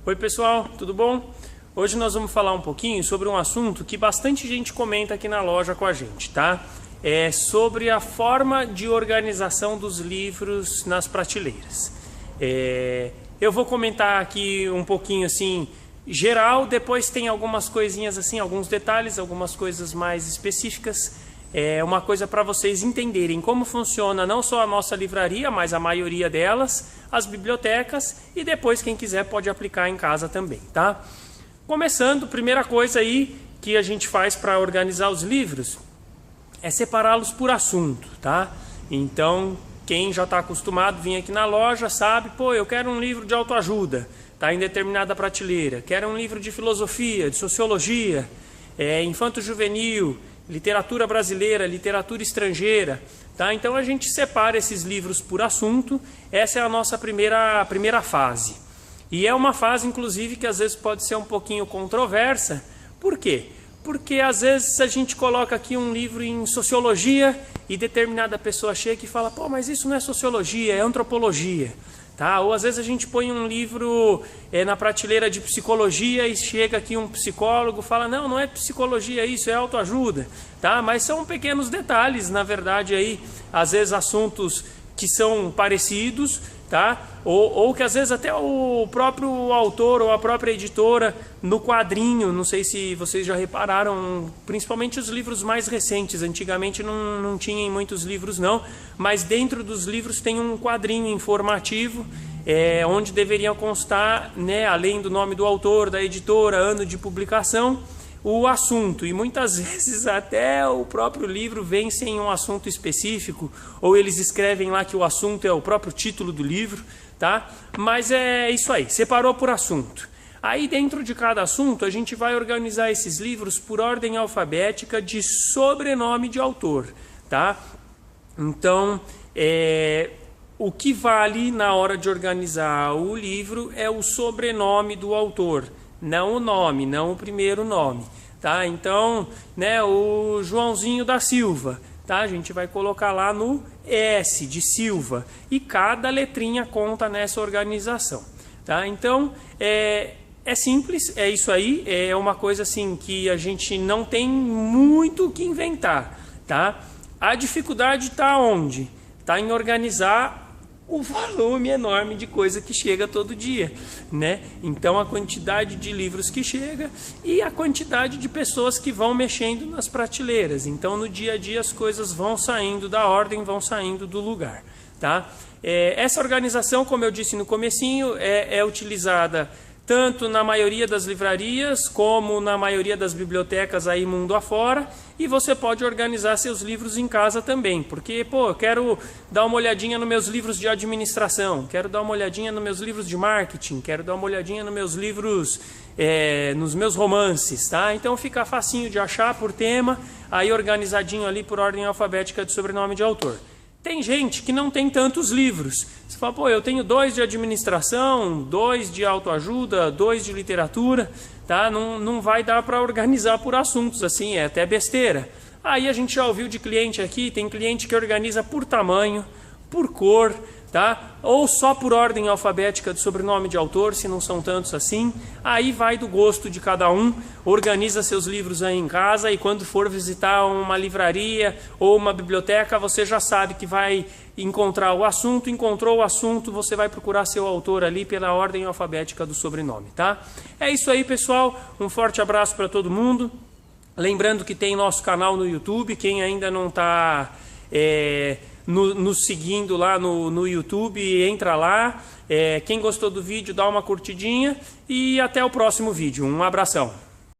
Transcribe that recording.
Oi pessoal, tudo bom? Hoje nós vamos falar um pouquinho sobre um assunto que bastante gente comenta aqui na loja com a gente, tá? É sobre a forma de organização dos livros nas prateleiras. Eu vou comentar aqui um pouquinho assim, geral, depois tem algumas coisinhas assim, alguns detalhes, algumas coisas mais específicas. É uma coisa para vocês entenderem como funciona não só a nossa livraria, mas a maioria delas, as bibliotecas, e depois quem quiser pode aplicar em casa também, tá? Começando, primeira coisa aí que a gente faz para organizar os livros é separá-los por assunto, tá? Então, quem já está acostumado a vir aqui na loja sabe, pô, eu quero um livro de autoajuda, tá em determinada prateleira, quero um livro de filosofia, de sociologia, infanto-juvenil, literatura brasileira, literatura estrangeira, tá? Então a gente separa esses livros por assunto. Essa é a nossa primeira fase. E é uma fase, inclusive, que às vezes pode ser um pouquinho controversa. Por quê? Porque às vezes a gente coloca aqui um livro em sociologia e determinada pessoa chega e fala, pô, mas isso não é sociologia, é antropologia. Tá? Ou às vezes a gente põe um livro na prateleira de psicologia e chega aqui um psicólogo e fala, não é psicologia isso, é autoajuda. Tá? Mas são pequenos detalhes, na verdade, aí, às vezes assuntos que são parecidos, tá? Ou que às vezes até o próprio autor ou a própria editora no quadrinho, não sei se vocês já repararam, principalmente os livros mais recentes, antigamente não tinha muitos livros não, mas dentro dos livros tem um quadrinho informativo, onde deveriam constar, né, além do nome do autor, da editora, ano de publicação, o assunto, e muitas vezes até o próprio livro vem sem um assunto específico, ou eles escrevem lá que o assunto é o próprio título do livro, tá? Mas é isso aí, separou por assunto. Aí dentro de cada assunto a gente vai organizar esses livros por ordem alfabética de sobrenome de autor, tá? Então, o que vale na hora de organizar o livro é o sobrenome do autor, não o nome, não o primeiro nome, tá? Então, né, o Joãozinho da Silva, tá? A gente vai colocar lá no S de Silva e cada letrinha conta nessa organização, tá? Então, é simples, é isso aí, é uma coisa assim que a gente não tem muito o que inventar, tá? A dificuldade está onde? Está em organizar o volume enorme de coisa que chega todo dia, né? Então a quantidade de livros que chega e a quantidade de pessoas que vão mexendo nas prateleiras. Então no dia a dia as coisas vão saindo da ordem, vão saindo do lugar, tá? Essa organização, como eu disse no comecinho, é utilizada tanto na maioria das livrarias como na maioria das bibliotecas aí mundo afora, e você pode organizar seus livros em casa também, porque, pô, eu quero dar uma olhadinha nos meus livros de administração, quero dar uma olhadinha nos meus livros de marketing, quero dar uma olhadinha nos meus livros, nos meus romances, tá? Então fica facinho de achar por tema, aí organizadinho ali por ordem alfabética de sobrenome de autor. Tem gente que não tem tantos livros. Você fala, pô, eu tenho 2 de administração, 2 de autoajuda, 2 de literatura, tá? Não vai dar para organizar por assuntos, assim, é até besteira. Aí a gente já ouviu de cliente aqui, tem cliente que organiza por tamanho, por cor, tá? Ou só por ordem alfabética de sobrenome de autor, se não são tantos assim. Aí vai do gosto de cada um, organiza seus livros aí em casa e quando for visitar uma livraria ou uma biblioteca, você já sabe que vai encontrar o assunto, encontrou o assunto, você vai procurar seu autor ali pela ordem alfabética do sobrenome, tá? É isso aí, pessoal, um forte abraço para todo mundo. Lembrando que tem nosso canal no YouTube, quem ainda não está nos seguindo lá no YouTube, entra lá. Quem gostou do vídeo, dá uma curtidinha e até o próximo vídeo. Um abração.